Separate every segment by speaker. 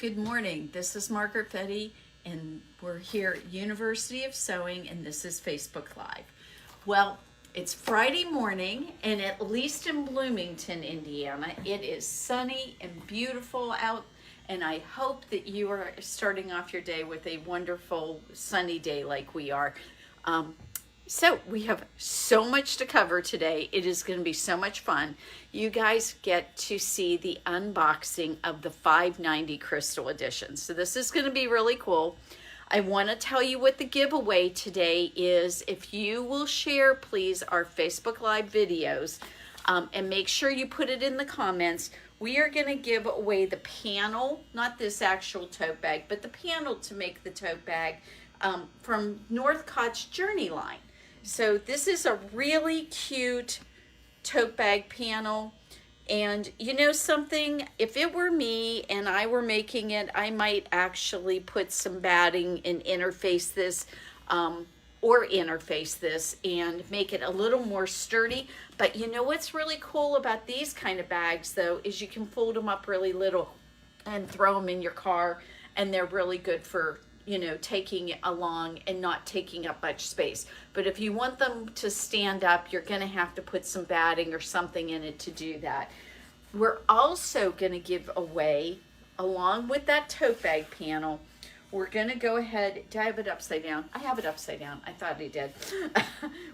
Speaker 1: Good morning. This is Margaret and we're here at University of Sewing, and this is Facebook Live. Well, it's Friday morning, and at least in Bloomington, Indiana, it is sunny and beautiful out, and I hope that you are starting off your day with a wonderful sunny day like we are. So we have so much to cover today. It is going to be so much fun. You guys get to see the unboxing of the 590 Crystal Edition. So this is going to be really cool. I want to tell you what the giveaway today is. If you will share, please, our Facebook Live videos and make sure you put it in the comments. We are going to give away the panel, not this actual tote bag, but the panel to make the tote bag from Northcott's Journey line. So this is a really cute tote bag panel, and you know something, if it were me and I were making it, I might actually put some batting and interface this and make it a little more sturdy. But you know what's really cool about these kind of bags though is you can fold them up really little and throw them in your car, and they're really good for, you know, taking it along and not taking up much space. But if you want them to stand up, you're going to have to put some batting or something in it to do that. We're also going to give away, along with that tote bag panel, we're going to go ahead. Do I have it upside down? I have it upside down. I thought I did.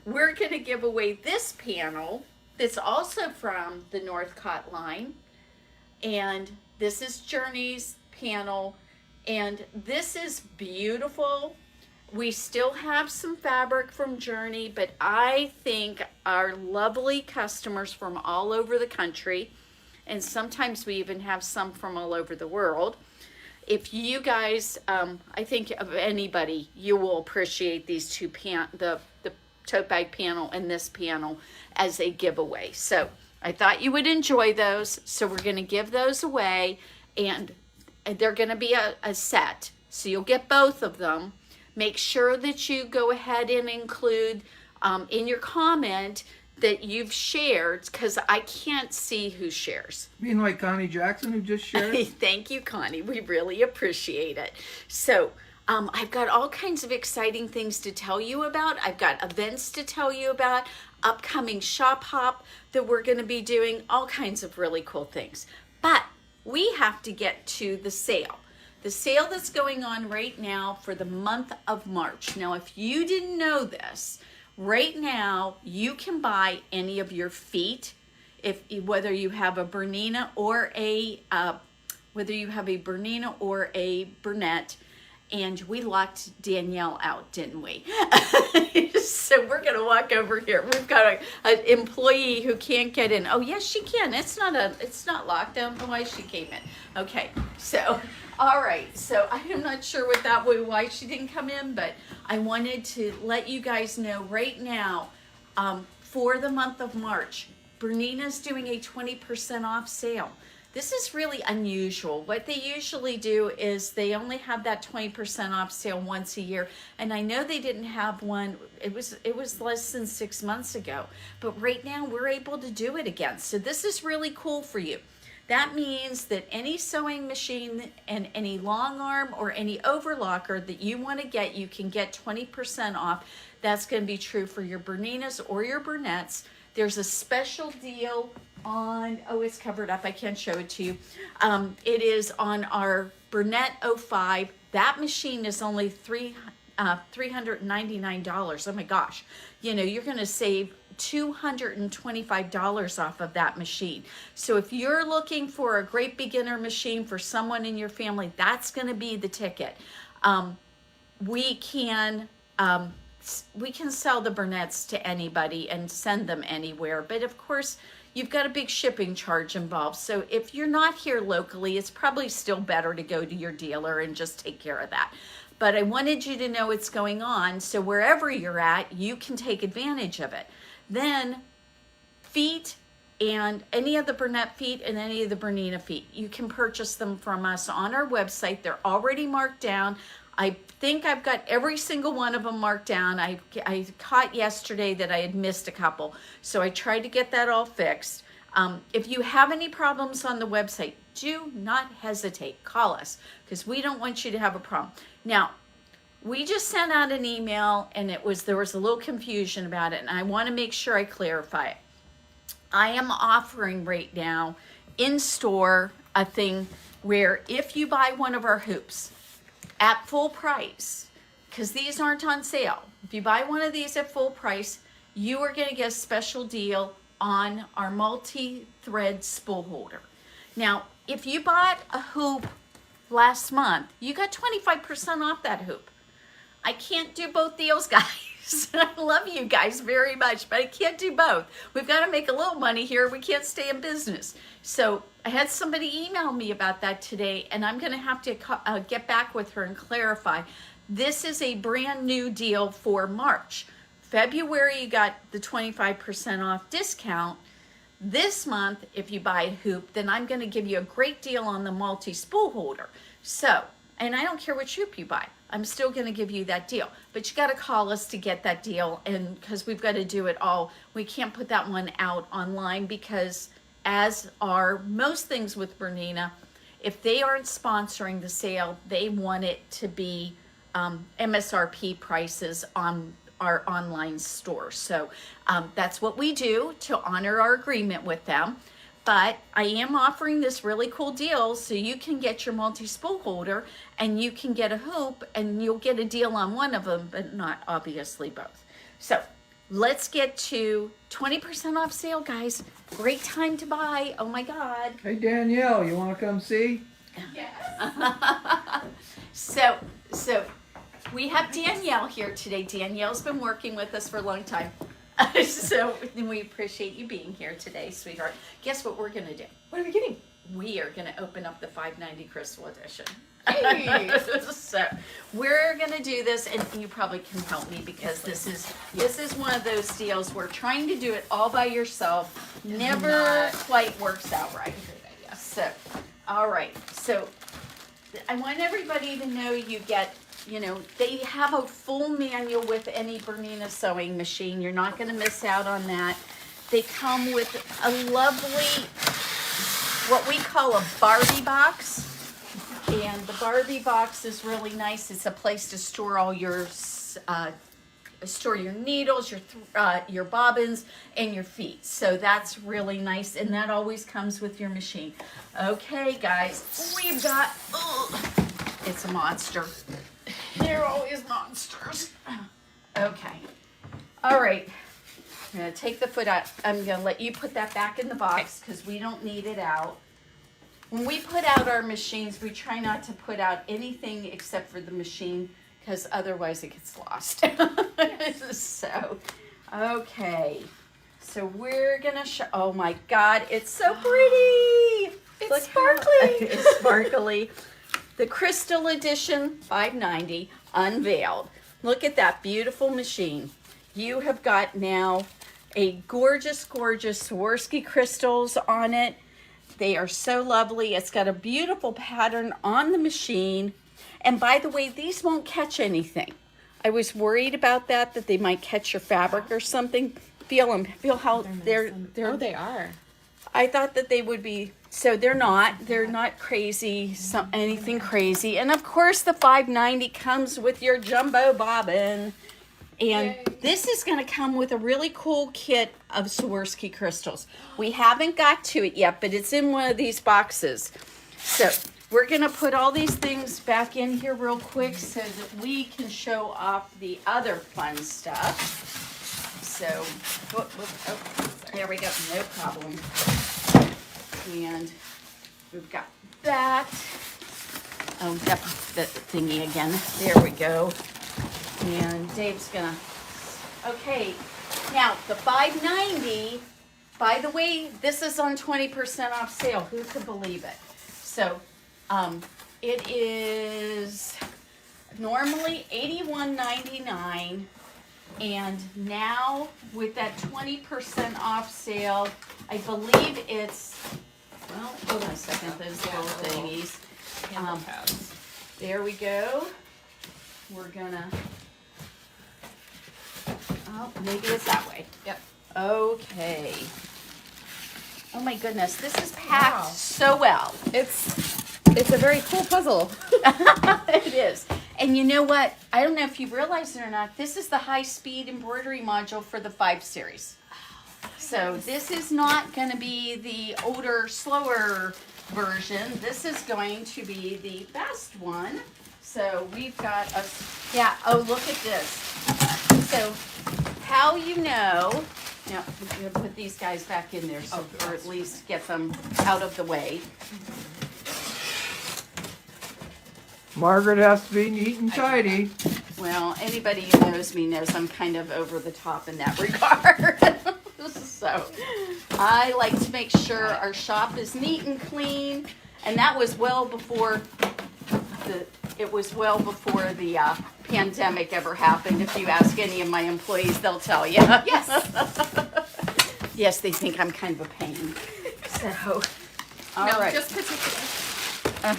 Speaker 1: We're going to give away this panel that's also from the Northcott line. And this is Journey's panel. And this is beautiful. We still have some fabric from Journey, but I think our lovely customers from all over the country, and sometimes we even have some from all over the world, if you guys, I think of anybody, you will appreciate these two the tote bag panel and this panel as a giveaway. So I thought you would enjoy those. So we're going to give those away, and they're going to be a set, so you'll get both of them. Make sure that you go ahead and include in your comment that you've shared, because I can't see who shares.
Speaker 2: You mean like Connie Jackson, who just shared?
Speaker 1: Thank you, Connie. We really appreciate it. So I've got all kinds of exciting things to tell you about. I've got events to tell you about, upcoming shop hop that we're going to be doing, all kinds of really cool things. But we have to get to the sale. The sale that's going on right now for the month of March. Now, if you didn't know this, right now you can buy any of your feet, whether you have a Bernina or a Bernette. And we locked Danielle out, didn't we? So we're going to walk over here. We've got an employee who can't get in. Oh, yes, she can. It's not locked. I don't know why she came in. Okay, so, all right. So I am not sure why she didn't come in, but I wanted to let you guys know right now, for the month of March, Bernina's doing a 20% off sale. This is really unusual. What they usually do is they only have that 20% off sale once a year. And I know they didn't have one, it was less than 6 months ago. But right now we're able to do it again. So this is really cool for you. That means that any sewing machine and any long arm or any overlocker that you want to get, you can get 20% off. That's going to be true for your Berninas or your Bernettes. There's a special deal on, oh, it's covered up, I can't show it to you. It is on our Bernette 05. That machine is only $399. Oh my gosh. You know, you're going to save $225 off of that machine. So if you're looking for a great beginner machine for someone in your family, that's going to be the ticket. We can sell the Bernettes to anybody and send them anywhere, but of course you've got a big shipping charge involved. So if you're not here locally, it's probably still better to go to your dealer and just take care of that. But I wanted you to know what's going on, so wherever you're at, you can take advantage of it. Then feet and any of the Bernette feet and any of the Bernina feet, you can purchase them from us on our website. They're already marked down. I think I've got every single one of them marked down. I caught yesterday that I had missed a couple, so I tried to get that all fixed. If you have any problems on the website, do not hesitate. Call us because we don't want you to have a problem. Now, we just sent out an email and there was a little confusion about it, and I want to make sure I clarify it. I am offering right now in store a thing where if you buy one of our hoops at full price, because these aren't on sale, if you buy one of these at full price, you are going to get a special deal on our multi-thread spool holder. Now, if you bought a hoop last month, you got 25% off that hoop. I can't do both deals, guys. I love you guys very much, but I can't do both. We've got to make a little money here. We can't stay in business. So I had somebody email me about that today, and I'm going to have to get back with her and clarify. This is a brand new deal for March. February, you got the 25% off discount. This month, if you buy a hoop, then I'm going to give you a great deal on the multi-spool holder. So, and I don't care which hoop you buy. I'm still going to give you that deal. But you got to call us to get that deal, and because we've got to do it all. We can't put that one out online because, as are most things with Bernina, if they aren't sponsoring the sale, they want it to be MSRP prices on our online store. So that's what we do to honor our agreement with them. But I am offering this really cool deal so you can get your multi-spool holder and you can get a hoop and you'll get a deal on one of them, but not obviously both. So let's get to 20% off sale, guys. Great time to buy. Oh my God.
Speaker 2: Hey Danielle, you want to come see?
Speaker 1: Yes. So we have Danielle here today. Danielle's been working with us for a long time. So we appreciate you being here today, sweetheart. Guess what we're going to do?
Speaker 3: What are we getting?
Speaker 1: We are going to open up the $5.90 Crystal Edition.
Speaker 3: Hey.
Speaker 1: So we're going to do this, and you probably can help me because this is one of those deals where trying to do it all by yourself never quite works out right. So, all right. So I want everybody to know you get, they have a full manual with any Bernina sewing machine. You're not going to miss out on that. They come with a lovely, what we call a Barbie box. And the Barbie box is really nice. It's a place to store all your, store your needles, your bobbins, and your feet. So that's really nice. And that always comes with your machine. Okay, guys, we've got, it's a monster. They're always monsters. Okay. All right. I'm going to take the foot out. I'm going to let you put that back in the box because we don't need it out. When we put out our machines, we try not to put out anything except for the machine because otherwise it gets lost. So, okay. So we're going to show. Oh my God, it's so pretty.
Speaker 3: It's sparkly.
Speaker 1: It's sparkly. The Crystal Edition, $5.90, unveiled. Look at that beautiful machine. You have got now a gorgeous, gorgeous Swarovski crystals on it. They are so lovely. It's got a beautiful pattern on the machine. And by the way, these won't catch anything. I was worried about that they might catch your fabric or something. Feel them. Feel how they're
Speaker 3: they are.
Speaker 1: I thought that they would be, so they're not crazy, anything crazy. And of course the $5.90 comes with your jumbo bobbin. And
Speaker 3: Yay.
Speaker 1: This is going to come with a really cool kit of Swarovski crystals. We haven't got to it yet, but it's in one of these boxes. So we're going to put all these things back in here real quick so that we can show off the other fun stuff. So, there we go, no problem. And we've got that. Oh, that thingy again. There we go. And Dave's gonna, okay. Now, the $5.90, by the way, this is on 20% off sale. Who could believe it? So, it is normally $81.99. And now with that 20% off sale, I believe it's, well, hold on a second, those little thingies. There we go. We're gonna, oh, maybe it's that way.
Speaker 3: Yep.
Speaker 1: Okay. Oh my goodness, this is packed
Speaker 3: Wow.
Speaker 1: so well.
Speaker 3: It's a very cool puzzle.
Speaker 1: It is. And you know what? I don't know if you realize it or not, this is the high-speed embroidery module for the 5 series. So this is not going to be the older, slower version. This is going to be the fast one. So we've got a, yeah, oh, look at this. So how you know, now we're going to put these guys back in there, so, or at least get them out of the way.
Speaker 2: Margaret has to be neat and tidy.
Speaker 1: Well, anybody who knows me knows I'm kind of over the top in that regard. So I like to make sure our shop is neat and clean, and that was well before the pandemic ever happened. If you ask any of my employees, they'll tell you.
Speaker 3: Yes.
Speaker 1: Yes, they think I'm kind of a pain. So, all right.
Speaker 3: Just particular.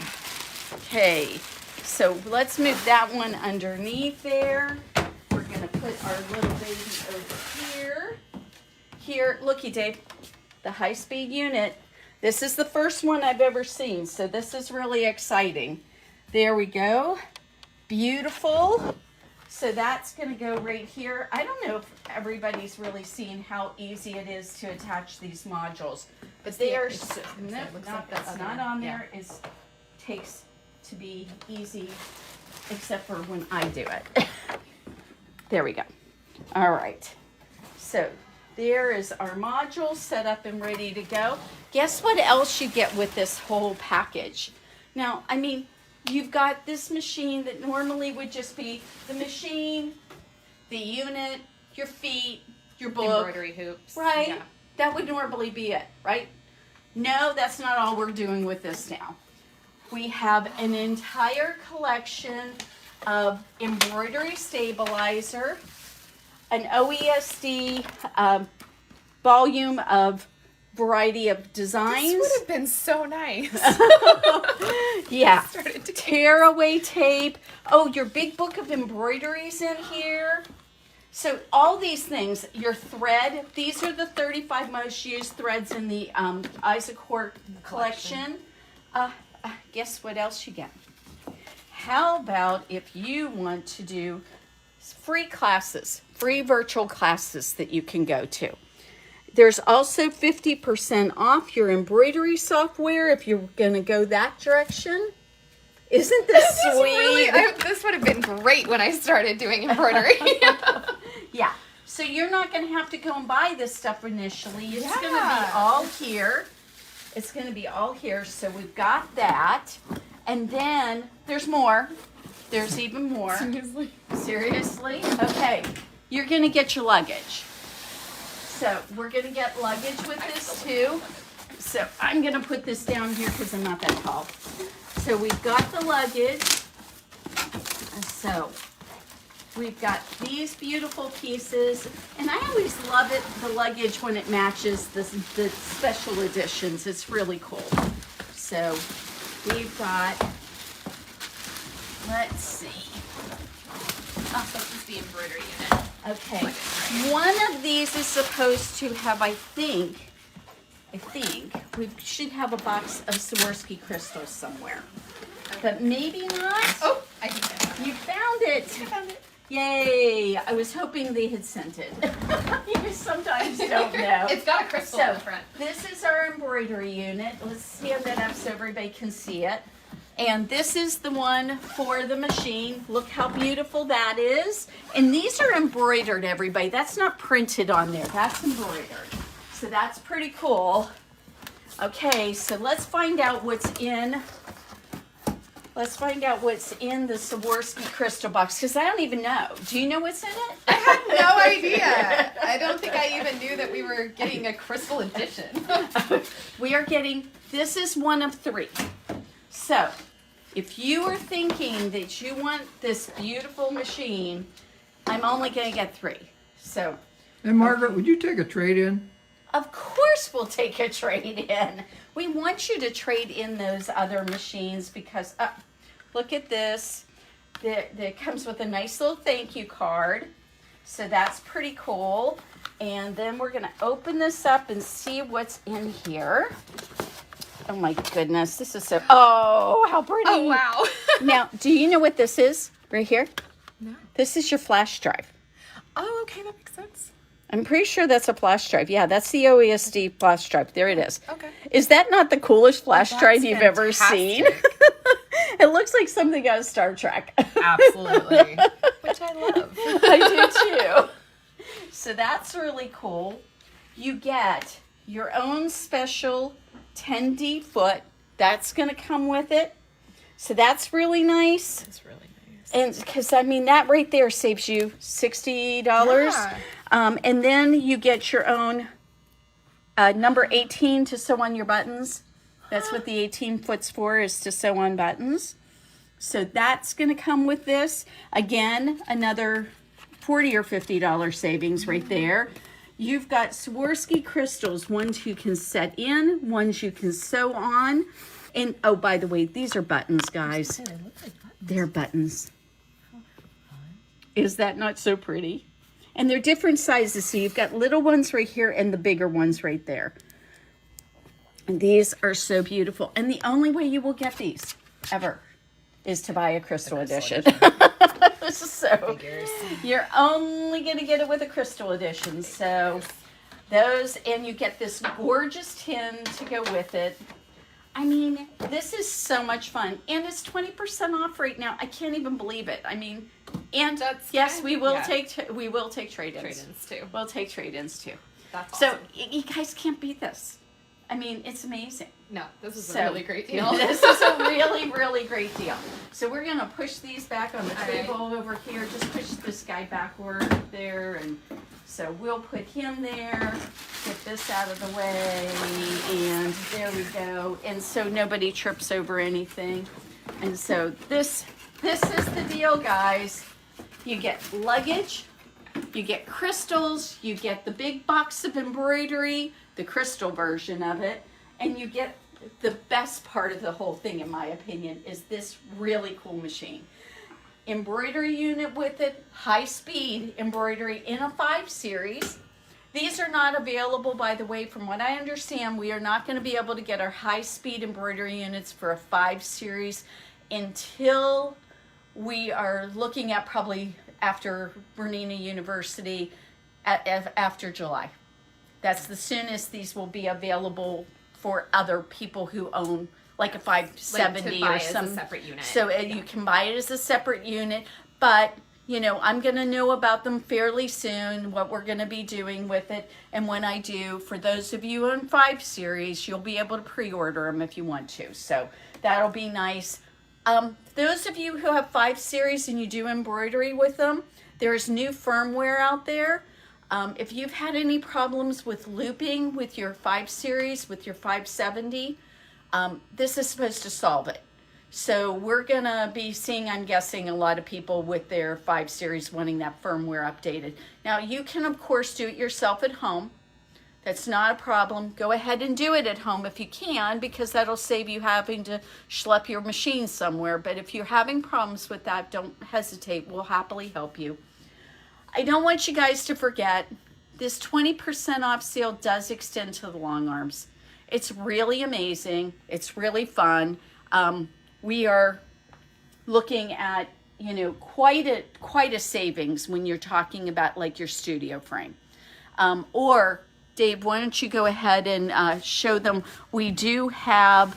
Speaker 1: Okay, so let's move that one underneath there. We're gonna put our little baby over here. Here, looky Dave, the high-speed unit. This is the first one I've ever seen, so this is really exciting. There we go, beautiful. So that's gonna go right here. I don't know if everybody's really seen how easy it is to attach these modules, but they are, that's not on there. It takes to be easy, except for when I do it. There we go. All right. So there is our module set up and ready to go. Guess what else you get with this whole package? Now, I mean, you've got this machine that normally would just be the machine, the unit, your feet, your book.
Speaker 3: Embroidery hoops.
Speaker 1: Right?
Speaker 3: Yeah.
Speaker 1: That would normally be it, right? No, that's not all we're doing with this now. We have an entire collection of embroidery stabilizer, an OESD volume of variety of designs.
Speaker 3: This would have been so nice.
Speaker 1: Yeah.
Speaker 3: Started to
Speaker 1: Tearaway tape. Oh, your big book of embroideries in here. So all these things, your thread, these are the 35 most used threads in the Isaac Hort collection. Guess what else you get? How about if you want to do free classes, free virtual classes that you can go to? There's also 50% off your embroidery software if you're going to go that direction. Isn't this sweet?
Speaker 3: This would have been great when I started doing embroidery.
Speaker 1: Yeah. So you're not going to have to go and buy this stuff initially. It's going to be
Speaker 3: Yeah.
Speaker 1: all here. It's going to be all here. So we've got that. And then there's more. There's even more.
Speaker 3: Seriously.
Speaker 1: Seriously? Okay. You're going to get your luggage. So we're going to get luggage with this too. So I'm going to put this down here because I'm not that tall. So we've got the luggage. So we've got these beautiful pieces. And I always love it, the luggage, when it matches the special editions. It's really cool. So we've got, let's see.
Speaker 3: Oh, this is the embroidery unit.
Speaker 1: Okay, one of these is supposed to have, I think, we should have a box of Swarovski crystals somewhere. But maybe not.
Speaker 3: Oh, I think I found it.
Speaker 1: You found it.
Speaker 3: I found it.
Speaker 1: Yay, I was hoping they had sent it. You sometimes don't know.
Speaker 3: It's got a crystal in the front.
Speaker 1: This is our embroidery unit. Let's stand that up so everybody can see it. And this is the one for the machine. Look how beautiful that is. And these are embroidered, everybody. That's not printed on there. That's embroidered. So that's pretty cool. Okay, so let's find out what's in. Let's find out what's in the Swarovski crystal box, because I don't even know. Do you know what's in it?
Speaker 3: I had no idea. I don't think I even knew that we were getting a crystal edition.
Speaker 1: We are getting, this is one of 3. So, if you are thinking that you want this beautiful machine, I'm only going to get 3. So,
Speaker 2: And Margaret, would you take a trade-in?
Speaker 1: of course we'll take a trade-in. We want you to trade in those other machines because, look at this. That comes with a nice little thank you card. So that's pretty cool. And then we're gonna open this up and see what's in here. Oh my goodness, this is so, oh, how pretty.
Speaker 3: Oh, wow.
Speaker 1: Now, do you know what this is right here?
Speaker 3: No.
Speaker 1: This is your flash drive.
Speaker 3: Oh, okay, that makes sense.
Speaker 1: I'm pretty sure that's a flash drive. Yeah, that's the OESD flash drive. There it is.
Speaker 3: Okay.
Speaker 1: Is that not the coolest flash
Speaker 3: That's
Speaker 1: drive you've ever seen?
Speaker 3: fantastic.
Speaker 1: It looks like something out of Star Trek.
Speaker 3: Absolutely. Which I love.
Speaker 1: I do too. So that's really cool. You get your own special 10D foot. That's going to come with it. So that's really nice.
Speaker 3: It's really nice.
Speaker 1: And because, I mean, that right there saves you $60.
Speaker 3: Yeah.
Speaker 1: And then you get your own number 18 to sew on your buttons. That's what the 18 foot's for, is to sew on buttons. So that's going to come with this. Again, another $40 or $50 savings right there. You've got Swarovski crystals, ones you can set in, ones you can sew on. And, oh, by the way, these are buttons, guys.
Speaker 3: They look like buttons.
Speaker 1: They're buttons. Is that not so pretty? And they're different sizes. So you've got little ones right here and the bigger ones right there. And these are so beautiful. And the only way you will get these ever is to buy a crystal edition. So you're only going to get it with a crystal edition. So those, and you get this gorgeous tin to go with it. I mean, this is so much fun, and it's 20% off right now. I can't even believe it. I mean, and
Speaker 3: That's
Speaker 1: yes,
Speaker 3: good.
Speaker 1: we will
Speaker 3: Yeah.
Speaker 1: take trade-ins.
Speaker 3: Trade-ins too.
Speaker 1: We'll take trade-ins too.
Speaker 3: That's
Speaker 1: So
Speaker 3: awesome.
Speaker 1: you guys can't beat this. I mean, it's amazing.
Speaker 3: No, this is
Speaker 1: So,
Speaker 3: a really great deal.
Speaker 1: This is a really, really great deal. So we're gonna push these back on the
Speaker 3: All right.
Speaker 1: table over here. Just push this guy backward there, and so we'll put him there. Get this out of the way, and there we go. And so nobody trips over anything. And so this is the deal, guys. You get luggage, you get crystals, you get the big box of embroidery, the crystal version of it, and you get the best part of the whole thing, in my opinion, is this really cool machine. Embroidery unit with it, high speed embroidery in a 5 series. These are not available, by the way, from what I understand. We are not going to be able to get our high speed embroidery units for a 5 series until we are looking at probably after Bernina University after July. That's the soonest these will be available for other people who own like a 570
Speaker 3: buy
Speaker 1: or
Speaker 3: as a
Speaker 1: some
Speaker 3: separate unit.
Speaker 1: So you can buy it as a separate unit, but you know, I'm going to know about them fairly soon, what we're going to be doing with it. And when I do, for those of you on 5 series, you'll be able to pre-order them if you want to. So that'll be nice. Those of you who have 5 series and you do embroidery with them, there's new firmware out there. If you've had any problems with looping with your 5 series, with your 570, this is supposed to solve it. So we're going to be seeing, I'm guessing, a lot of people with their 5 series wanting that firmware updated. Now, you can, of course, do it yourself at home. That's not a problem. Go ahead and do it at home if you can, because that'll save you having to schlep your machine somewhere. But if you're having problems with that, don't hesitate. We'll happily help you. I don't want you guys to forget, this 20% off sale does extend to the long arms. It's really amazing. It's really fun. We are looking at, you know, quite a savings when you're talking about like your studio frame. Or Dave, why don't you go ahead and show them? We have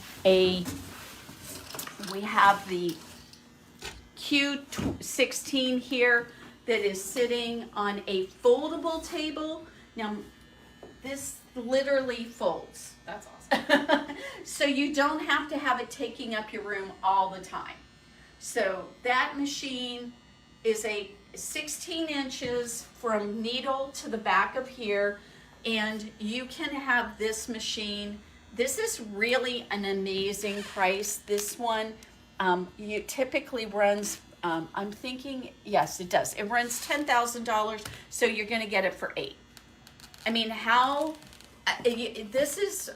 Speaker 1: the Q16 here that is sitting on a foldable table. Now, this literally folds.
Speaker 3: That's awesome.
Speaker 1: So you don't have to have it taking up your room all the time. So that machine is a 16 inches from needle to the back of here, and you can have this machine. This is really an amazing price. This one, you typically runs, I'm thinking, yes, it does. It runs $10,000, so you're going to get it for $8,000. I mean, this is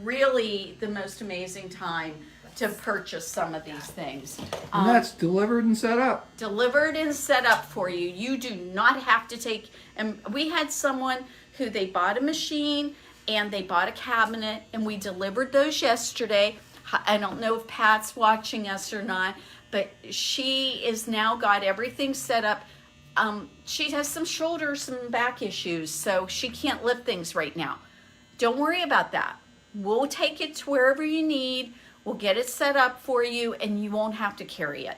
Speaker 1: really the most amazing time to purchase some of these things.
Speaker 2: And that's delivered and set up.
Speaker 1: Delivered and set up for you. You do not have to take, and we had someone who they bought a machine and they bought a cabinet, and we delivered those yesterday. I don't know if Pat's watching us or not, but she is now got everything set up. She has some shoulder, some back issues, so she can't lift things right now. Don't worry about that. We'll take it to wherever you need. We'll get it set up for you, and you won't have to carry it.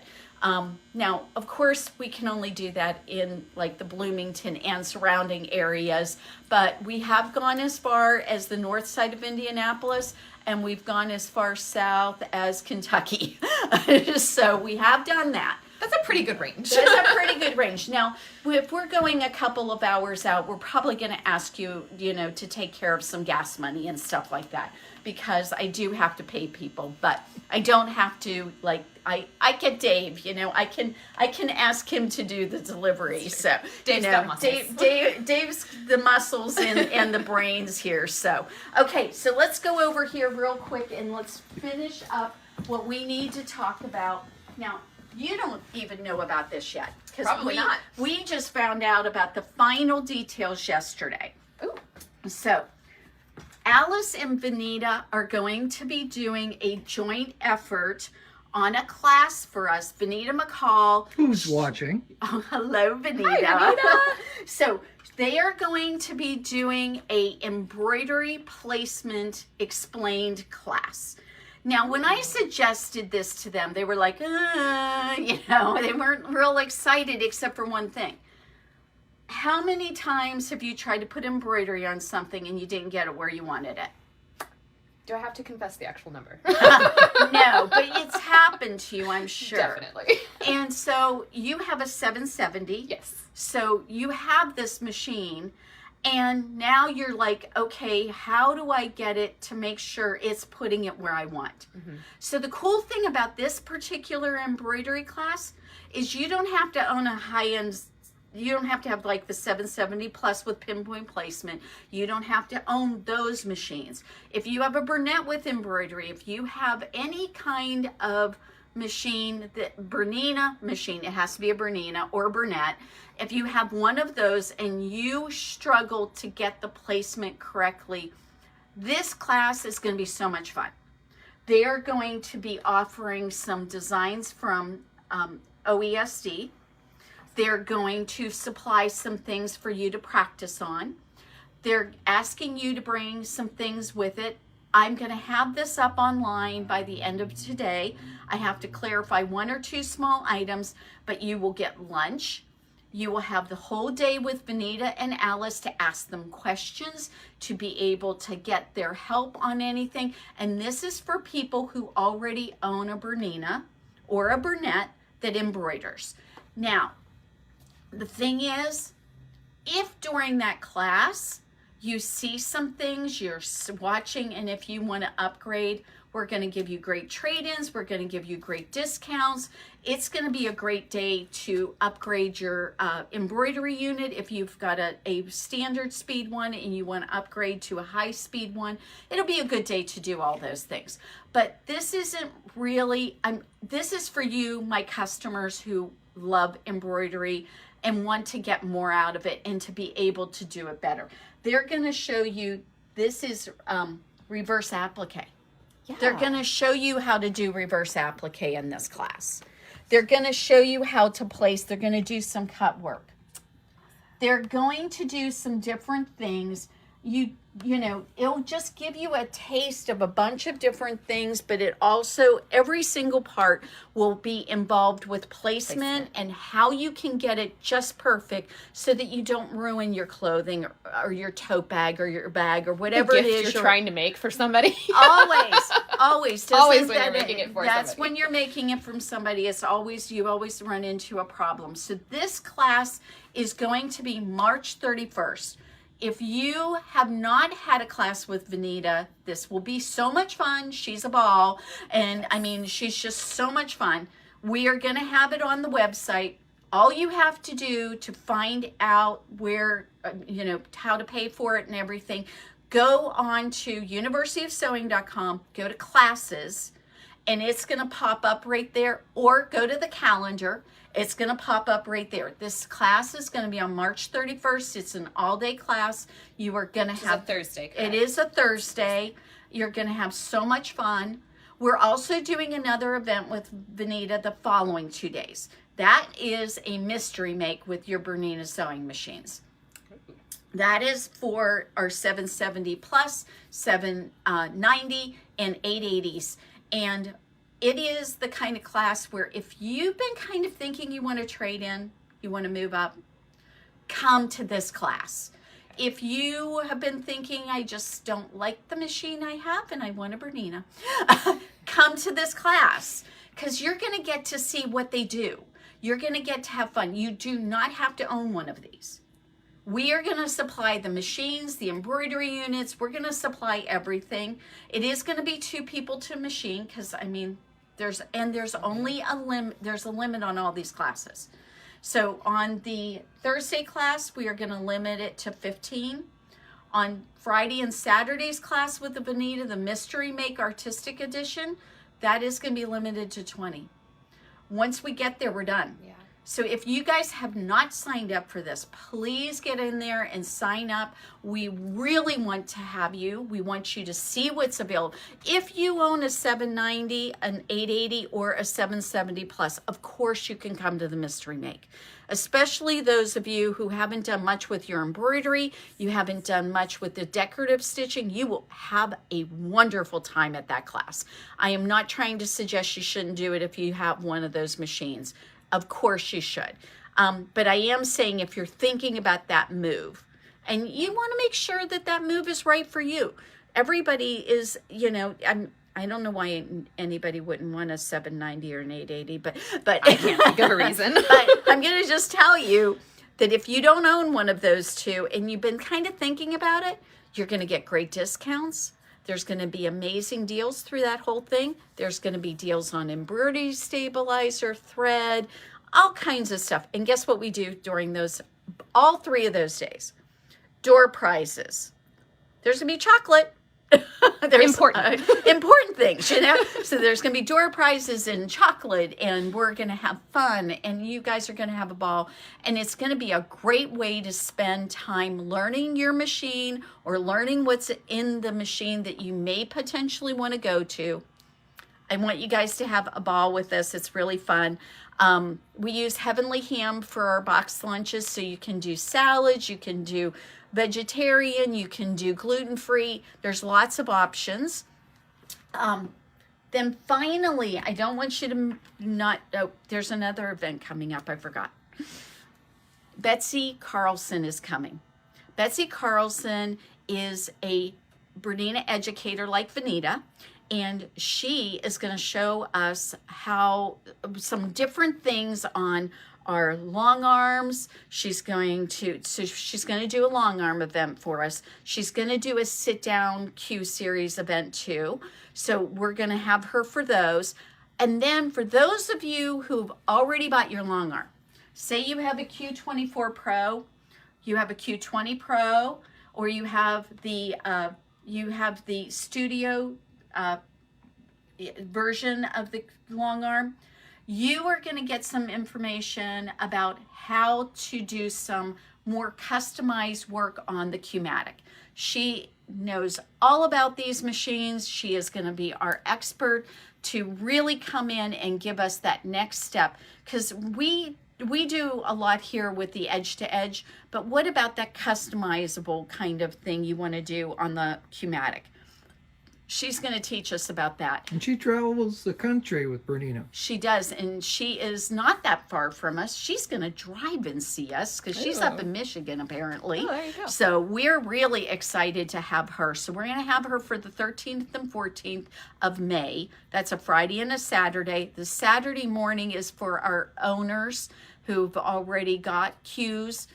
Speaker 1: Now, of course, we can only do that in like the Bloomington and surrounding areas, but we have gone as far as the north side of Indianapolis, and we've gone as far south as Kentucky. So we have done that.
Speaker 3: That's a pretty good range.
Speaker 1: That's a pretty good range. Now, if we're going a couple of hours out, we're probably going to ask you, to take care of some gas money and stuff like that, because I do have to pay people, but I don't have to, like, I get Dave, I can ask him to do the delivery. So,
Speaker 3: Dave's got muscles.
Speaker 1: Dave's the muscles and the brains here. So, okay, so let's go over here real quick and let's finish up what we need to talk about. Now, you don't even know about this yet.
Speaker 3: Probably not.
Speaker 1: We just found out about the final details yesterday.
Speaker 3: Ooh.
Speaker 1: So, Alice and Bernina are going to be doing a joint effort on a class for us. Bernina McCall.
Speaker 2: Who's watching?
Speaker 1: Oh, hello, Bernina.
Speaker 3: Hi, Bernina.
Speaker 1: So, they are going to be doing a embroidery placement explained class. Now, when I suggested this to them, they were like, they weren't real excited except for one thing. How many times have you tried to put embroidery on something and you didn't get it where you wanted it?
Speaker 3: Do I have to confess the actual number?
Speaker 1: No, but it's happened to you, I'm sure.
Speaker 3: Definitely.
Speaker 1: And so you have a 770.
Speaker 3: Yes.
Speaker 1: So you have this machine. And now you're like, okay, how do I get it to make sure it's putting it where I want? Mm-hmm. So the cool thing about this particular embroidery class is you don't have to own a high-end, you don't have to have like the 770 plus with pinpoint placement. You don't have to own those machines. If you have a Bernette with embroidery, if you have any kind of machine, the Bernina machine, it has to be a Bernina or Bernette. If you have one of those and you struggle to get the placement correctly, this class is going to be so much fun. They are going to be offering some designs from OESD. They're going to supply some things for you to practice on. They're asking you to bring some things with it. I'm going to have this up online by the end of today. I have to clarify one or two small items, but you will get lunch. You will have the whole day with Bernina and Alice to ask them questions, to be able to get their help on anything. And this is for people who already own a Bernina or a Bernette that embroiders. Now, the thing is, if during that class you see some things you're watching, and if you want to upgrade, we're going to give you great trade-ins. We're going to give you great discounts. It's going to be a great day to upgrade your embroidery unit. If you've got a standard speed one and you want to upgrade to a high speed one, it'll be a good day to do all those things. But this isn't really, this is for you, my customers who love embroidery and want to get more out of it and to be able to do it better. They're going to show you, this is reverse applique. Yeah. They're going to show you how to do reverse applique in this class. They're going to show you how to place. They're going to do some cut work. They're going to do some different things. You know, it'll just give you a taste of a bunch of different things, but it also, every single part will be involved with placement and how you can get it just perfect so that you don't ruin your clothing or your tote bag or your bag or whatever it is
Speaker 3: you're trying to make for somebody.
Speaker 1: Always.
Speaker 3: Always when you're making it for
Speaker 1: that's
Speaker 3: somebody.
Speaker 1: when you're making it from somebody. It's always, you always run into a problem. So this class is going to be March 31st. If you have not had a class with Bernina, this will be so much fun. She's a ball. And I mean, she's just so much fun. We are going to have it on the website. All you have to do to find out where, how to pay for it and everything, go on to universityofsewing.com, go to classes, and it's going to pop up right there, or go to the calendar. It's going to pop up right there. This class is going to be on March 31st. It's an all-day class. You are going to have
Speaker 3: a Thursday class.
Speaker 1: It is a Thursday. You're going to have so much fun. We're also doing another event with Bernina the following 2 days. That is a mystery make with your Bernina sewing machines. That is for our 770 plus, 790, and 880s. And it is the kind of class where if you've been kind of thinking you want to trade in, you want to move up, come to this class. If you have been thinking, I just don't like the machine I have and I want a Bernina, come to this class, because you're going to get to see what they do. You're going to get to have fun. You do not have to own one of these. We are going to supply the machines, the embroidery units. We're going to supply everything. It is going to be 2 people to machine, because I mean, there's only a limit. There's a limit on all these classes. So on the Thursday class, we are going to limit it to 15. On Friday and Saturday's class with the Bernina, the Mystery Make Artistic Edition, that is going to be limited to 20. Once we get there, we're done.
Speaker 3: Yeah.
Speaker 1: So if you guys have not signed up for this, please get in there and sign up. We really want to have you. We want you to see what's available. If you own a 790, an 880, or a 770 plus, of course you can come to the Mystery Make. Especially those of you who haven't done much with your embroidery, you haven't done much with the decorative stitching, you will have a wonderful time at that class. I am not trying to suggest you shouldn't do it if you have one of those machines. Of course you should. But I am saying, if you're thinking about that move, and you want to make sure that that move is right for you. Everybody is, you know, I don't know why anybody wouldn't want a 790 or an 880, but
Speaker 3: I can't think of a reason.
Speaker 1: But I'm going to just tell you that if you don't own one of those two and you've been kind of thinking about it, you're going to get great discounts. There's going to be amazing deals through that whole thing. There's going to be deals on embroidery stabilizer, thread, all kinds of stuff. And guess what we do during those, all 3 of those days? Door prizes. There's going to be chocolate. There's important things, you know. So there's going to be door prizes and chocolate, and we're going to have fun, and you guys are going to have a ball, and it's going to be a great way to spend time learning your machine or learning what's in the machine that you may potentially want to go to. I want you guys to have a ball with us. It's really fun. We use Heavenly Ham for our box lunches, so you can do salads, you can do vegetarian, you can do gluten-free. There's lots of options. Then finally, I don't want you to not, oh, there's another event coming up, I forgot. Betsy Carlson is coming. Betsy Carlson is a Bernina educator like Vanita, and she is going to show us how some different things on our long arms. She's going to do a long arm event for us. She's going to do a sit down Q series event too. So we're going to have her for those. And then for those of you who've already bought your long arm, say you have a Q24 Pro, you have a Q20 Pro, or you have the studio version of the long arm, you are going to get some information about how to do some more customized work on the Q-matic. She knows all about these machines. She is going to be our expert to really come in and give us that next step, because we do a lot here with the edge to edge, but what about that customizable kind of thing you want to do on the Q-matic? She's going to teach us about that.
Speaker 2: And she travels the country with Bernina.
Speaker 1: She does, and she is not that far from us. She's going to drive and see us because she's up in Michigan, apparently.
Speaker 3: Oh, there you go.
Speaker 1: So we're really excited to have her. So we're going to have her for the 13th and 14th of May. That's a Friday and a Saturday. The Saturday morning is for our owners who've already got Qs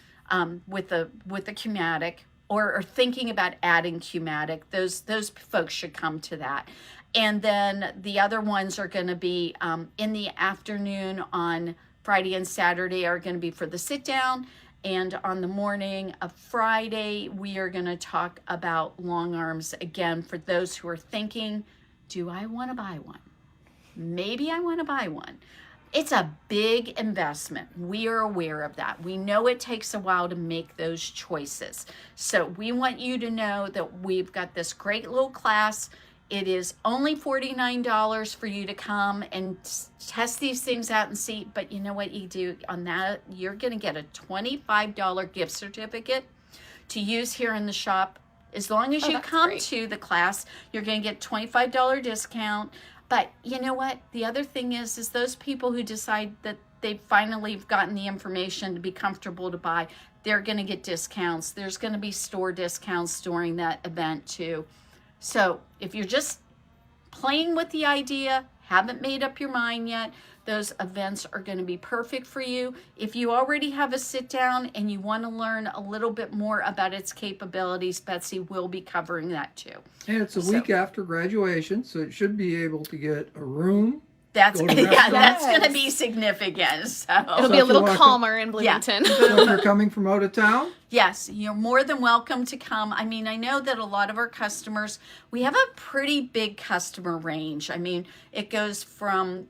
Speaker 1: with the Q-matic. Or are thinking about adding Q-matic. Those folks should come to that. And then the other ones are going to be in the afternoon on Friday and Saturday are going to be for the sit down. And on the morning of Friday, we are going to talk about long arms again for those who are thinking, do I want to buy one? maybe I want to buy one. It's a big investment. We are aware of that. We know it takes a while to make those choices. So we want you to know that we've got this great little class. It is only $49 for you to come and test these things out and see. But you know what you do on that? You're going to get a $25 gift certificate to use here in the shop. As long as you come to the class, you're going to get $25 discount. But you know what? The other thing is those people who decide that they finally have gotten the information to be comfortable to buy, they're going to get discounts. There's going to be store discounts during that event too. So if you're just playing with the idea, haven't made up your mind yet, those events are going to be perfect for you. If you already have a sit down and you want to learn a little bit more about its capabilities, Betsy will be covering that too.
Speaker 2: And it's a week after graduation, so it should be able to get a room.
Speaker 1: That's going to be significant. So
Speaker 3: it'll be a little calmer in Bloomington.
Speaker 2: So if you're coming from out of town?
Speaker 1: Yes, you're more than welcome to come. I mean, I know that a lot of our customers, we have a pretty big customer range. I mean, it goes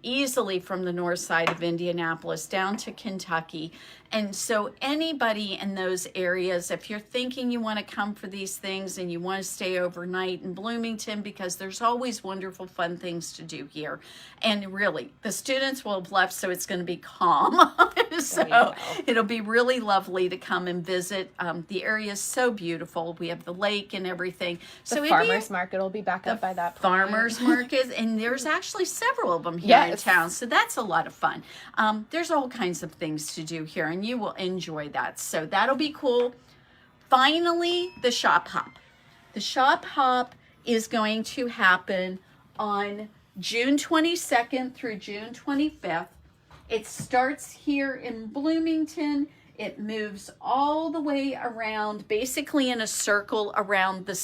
Speaker 1: easily from the north side of Indianapolis down to Kentucky. And so anybody in those areas, if you're thinking you want to come for these things and you want to stay overnight in Bloomington, because there's always wonderful, fun things to do here. And really, the students will have left, so it's going to be calm. So it'll be really lovely to come and visit. The area is so beautiful. We have the lake and everything.
Speaker 3: The farmers market will be back up by that point.
Speaker 1: Farmers market, and there's actually several of them here in town, so that's a lot of fun. There's all kinds of things to do here, and you will enjoy that. So that'll be cool. Finally, the shop hop. The shop hop is going to happen on June 22nd through June 25th. It starts here in Bloomington. It moves all the way around, basically in a circle around the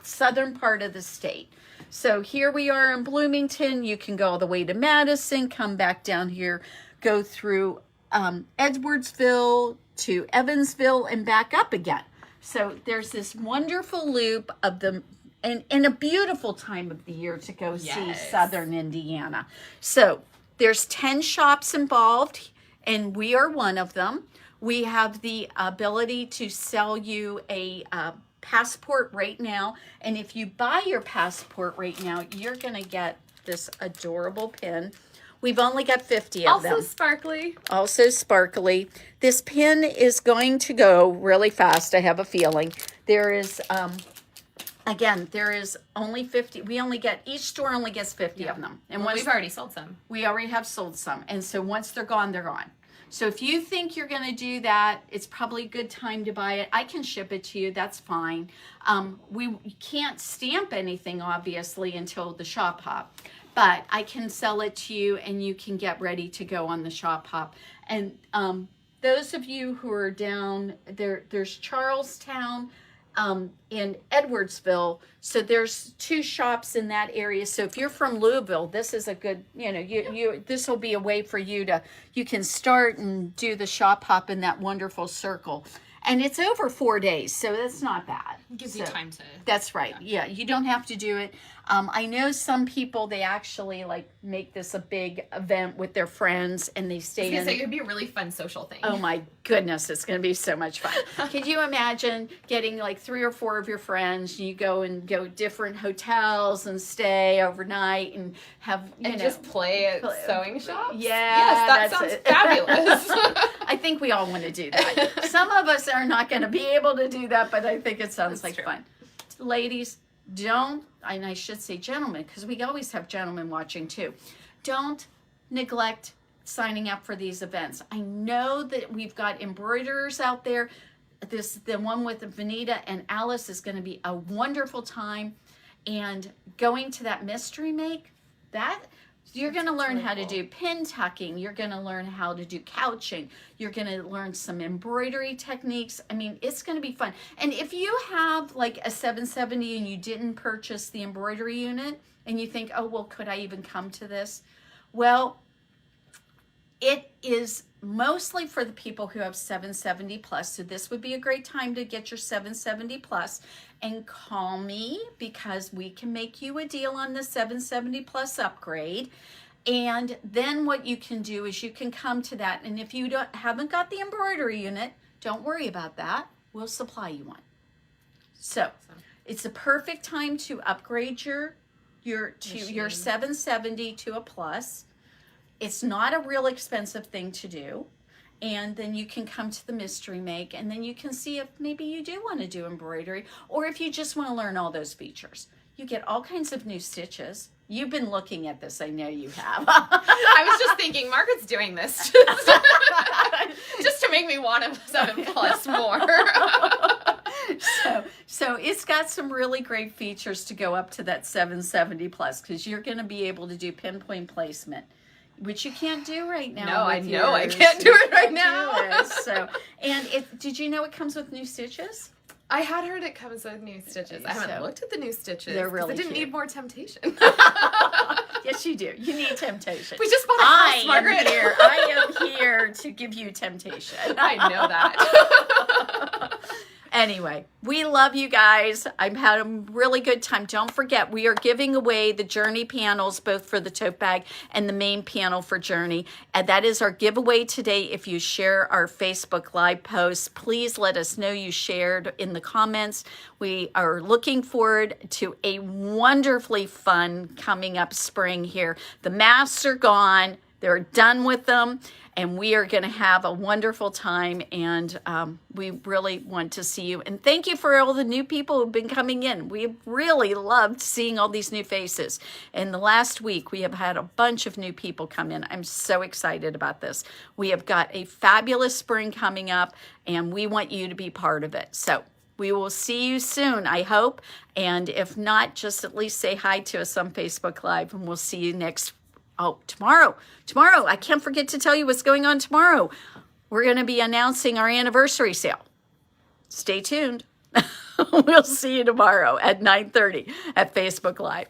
Speaker 1: southern part of the state. So here we are in Bloomington. You can go all the way to Madison, come back down here, go through Edwardsville to Evansville and back up again. So there's this wonderful loop of and a beautiful time of the year to go see southern Indiana. So there's 10 shops involved, and we are one of them. We have the ability to sell you a passport right now. And if you buy your passport right now, you're going to get this adorable pin. We've only got 50 of them. Also sparkly. This pin is going to go really fast, I have a feeling. There is, again, there is only 50. Each store only gets 50 of them. And
Speaker 3: we've already sold some. We already
Speaker 1: have sold some. And so once they're gone, they're gone. So if you think you're going to do that, it's probably a good time to buy it. I can ship it to you. That's fine. We can't stamp anything, obviously, until the shop hop. But I can sell it to you, and you can get ready to go on the shop hop. And those of you who are down there, there's Charlestown in Edwardsville. So there's 2 shops in that area. So if you're from Louisville, this is a good, this will be a way for you can start and do the shop hop in that wonderful circle. And it's over 4 days, so that's not bad.
Speaker 3: It gives you time to.
Speaker 1: That's right. Yeah, you don't have to do it. I know some people, they actually make this a big event with their friends, and they stay in.
Speaker 3: So it would be a really fun social thing.
Speaker 1: Oh my goodness, it's going to be so much fun. Could you imagine getting 3 or 4 of your friends? You go different hotels and stay overnight and have
Speaker 3: just play at sewing shops.
Speaker 1: Yeah,
Speaker 3: yes, that sounds fabulous.
Speaker 1: I think we all want to do that. Some of us are not going to be able to do that, but I think it sounds like fun. Ladies, don't, and I should say gentlemen, because we always have gentlemen watching too, don't neglect signing up for these events. I know that we've got embroiderers out there. The one with Bernina and Alice is going to be a wonderful time, and going to that mystery make, you're going to learn how to do pin tucking. You're going to learn how to do couching. You're going to learn some embroidery techniques. I mean, it's going to be fun. And if you have a 770 and you didn't purchase the embroidery unit and you think, oh, well, could I even come to this? Well, it is mostly for the people who have 770 plus. So this would be a great time to get your 770 plus and call me, because we can make you a deal on the 770 plus upgrade. And then what you can do is you can come to that. And if you haven't got the embroidery unit, don't worry about that. We'll supply you one. So it's a perfect time to upgrade your 770 to a plus. It's not a real expensive thing to do. And then you can come to the mystery make, and then you can see if maybe you do want to do embroidery, or if you just want to learn all those features. You get all kinds of new stitches. You've been looking at this, I know you have.
Speaker 3: I was just thinking, Margaret's doing this just to make me want a 7 plus more.
Speaker 1: So it's got some really great features to go up to that 770 plus, because you're going to be able to do pinpoint placement, which you can't do right now.
Speaker 3: No, I know I can't do it right now.
Speaker 1: Did you know it comes with new stitches?
Speaker 3: I had heard it comes with new stitches. I haven't looked at the new stitches.
Speaker 1: They're really
Speaker 3: I didn't
Speaker 1: cute.
Speaker 3: need more temptation.
Speaker 1: Yes, you do. You need temptation.
Speaker 3: We just bought a house, Margaret.
Speaker 1: I am here to give you temptation.
Speaker 3: I know that.
Speaker 1: Anyway, we love you guys. I've had a really good time. Don't forget, we are giving away the Journey panels, both for the tote bag and the main panel for Journey. And that is our giveaway today. If you share our Facebook Live post, please let us know you shared in the comments. We are looking forward to a wonderfully fun coming up spring here. The masks are gone. They're done with them. And we are going to have a wonderful time, and we really want to see you. And thank you for all the new people who've been coming in. We really loved seeing all these new faces. In the last week, we have had a bunch of new people come in. I'm so excited about this. We have got a fabulous spring coming up, and we want you to be part of it. So we will see you soon, I hope. And if not, just at least say hi to us on Facebook Live, and we'll see you tomorrow. Tomorrow, I can't forget to tell you what's going on tomorrow. We're going to be announcing our anniversary sale. Stay tuned. We'll see you tomorrow at 9:30 at Facebook Live.